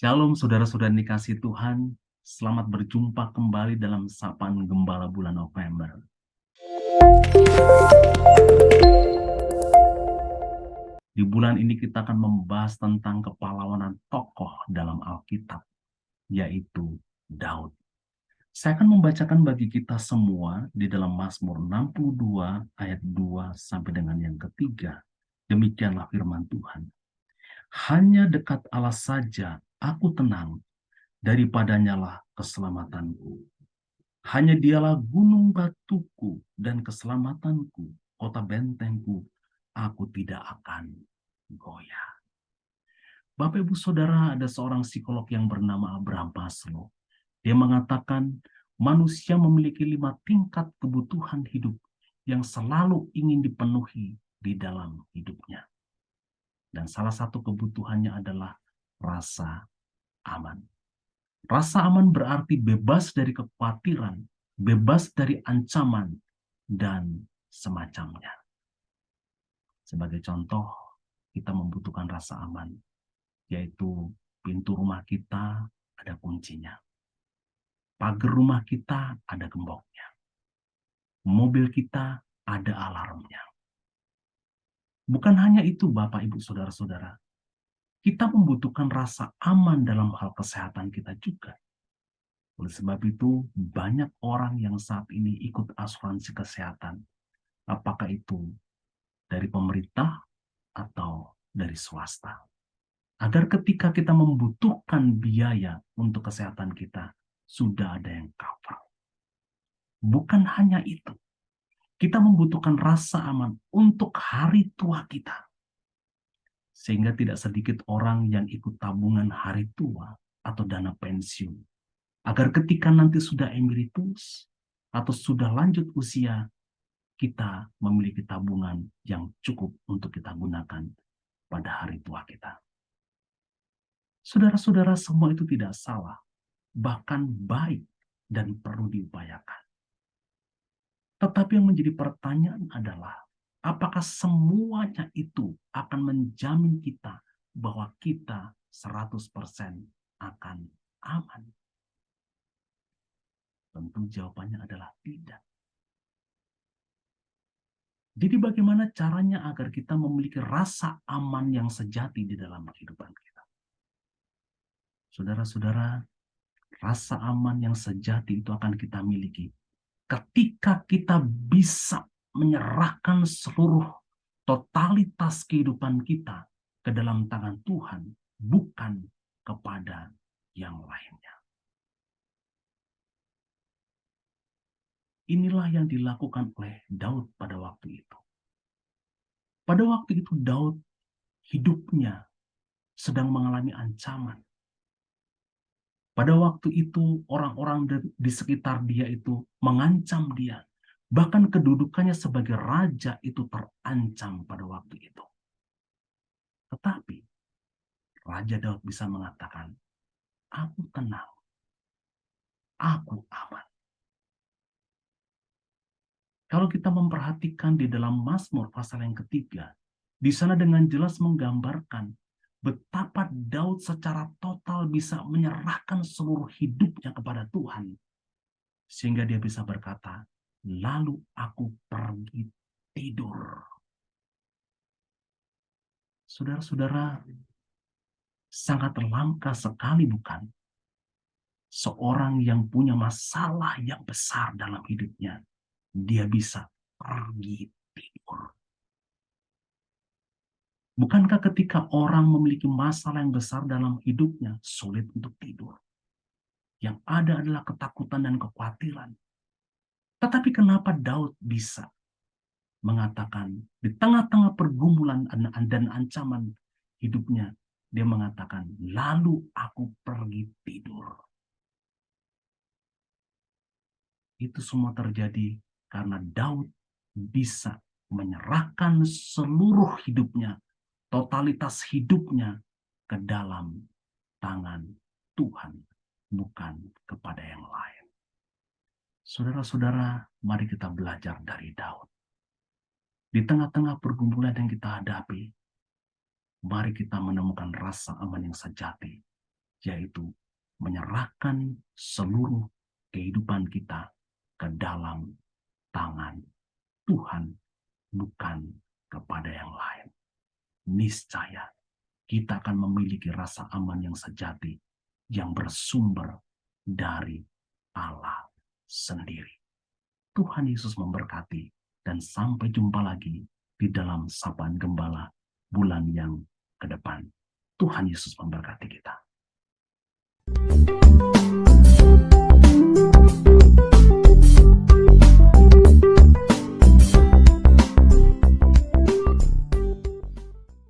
Shalom saudara-saudara dikasih Tuhan, selamat berjumpa kembali dalam Sapaan Gembala bulan November. Di bulan ini kita akan membahas tentang kepahlawanan tokoh dalam Alkitab, yaitu Daud. Saya akan membacakan bagi kita semua di dalam Mazmur 62 ayat 2 sampai dengan yang ketiga. Demikianlah firman Tuhan. Hanya dekat Allah saja aku tenang, daripadanya lah keselamatanku. Hanya dialah gunung batuku dan keselamatanku, kota bentengku, aku tidak akan goyah. Bapak Ibu Saudara, ada seorang psikolog yang bernama Abraham Maslow. Dia mengatakan manusia memiliki 5 tingkat kebutuhan hidup yang selalu ingin dipenuhi di dalam hidupnya. Dan salah satu kebutuhannya adalah rasa aman. Rasa aman berarti bebas dari kekhawatiran, bebas dari ancaman, dan semacamnya. Sebagai contoh, kita membutuhkan rasa aman, yaitu pintu rumah kita ada kuncinya. Pagar rumah kita ada gemboknya. Mobil kita ada alarmnya. Bukan hanya itu, Bapak, Ibu, Saudara-saudara. Kita membutuhkan rasa aman dalam hal kesehatan kita juga. Oleh sebab itu, banyak orang yang saat ini ikut asuransi kesehatan. Apakah itu dari pemerintah atau dari swasta. Agar ketika kita membutuhkan biaya untuk kesehatan kita, sudah ada yang cover. Bukan hanya itu. Kita membutuhkan rasa aman untuk hari tua kita. Sehingga tidak sedikit orang yang ikut tabungan hari tua atau dana pensiun. Agar ketika nanti sudah emeritus atau sudah lanjut usia, kita memiliki tabungan yang cukup untuk kita gunakan pada hari tua kita. Saudara-saudara, semua itu tidak salah, bahkan baik dan perlu diupayakan. Tetapi yang menjadi pertanyaan adalah, apakah semuanya itu akan menjamin kita bahwa kita 100% akan aman? Tentu jawabannya adalah tidak. Jadi bagaimana caranya agar kita memiliki rasa aman yang sejati di dalam kehidupan kita? Saudara-saudara, rasa aman yang sejati itu akan kita miliki ketika kita bisa menyerahkan seluruh totalitas kehidupan kita ke dalam tangan Tuhan, bukan kepada yang lainnya. Inilah yang dilakukan oleh Daud pada waktu itu. Pada waktu itu Daud hidupnya sedang mengalami ancaman. Pada waktu itu orang-orang di sekitar dia itu mengancam dia. Bahkan kedudukannya sebagai raja itu terancam pada waktu itu. Tetapi Raja Daud bisa mengatakan, aku tenang, aku aman. Kalau kita memperhatikan di dalam Mazmur pasal yang ketiga, di sana dengan jelas menggambarkan betapa Daud secara total bisa menyerahkan seluruh hidupnya kepada Tuhan. Sehingga dia bisa berkata, lalu aku pergi tidur. Saudara-saudara, sangat langka sekali bukan? Seorang yang punya masalah yang besar dalam hidupnya, dia bisa pergi tidur. Bukankah ketika orang memiliki masalah yang besar dalam hidupnya, sulit untuk tidur? Yang ada adalah ketakutan dan kekhawatiran. Tetapi kenapa Daud bisa mengatakan di tengah-tengah pergumulan dan ancaman hidupnya, dia mengatakan, lalu aku pergi tidur. Itu semua terjadi karena Daud bisa menyerahkan seluruh hidupnya, totalitas hidupnya ke dalam tangan Tuhan, bukan kepada yang lain. Saudara-saudara, mari kita belajar dari Daud. Di tengah-tengah pergumulan yang kita hadapi, mari kita menemukan rasa aman yang sejati. yaitu menyerahkan seluruh kehidupan kita ke dalam tangan Tuhan, bukan kepada yang lain. Niscaya kita akan memiliki rasa aman yang sejati, yang bersumber dari Allah sendiri. Tuhan Yesus memberkati, dan sampai jumpa lagi di dalam Sapaan Gembala bulan yang ke depan. Tuhan Yesus memberkati kita.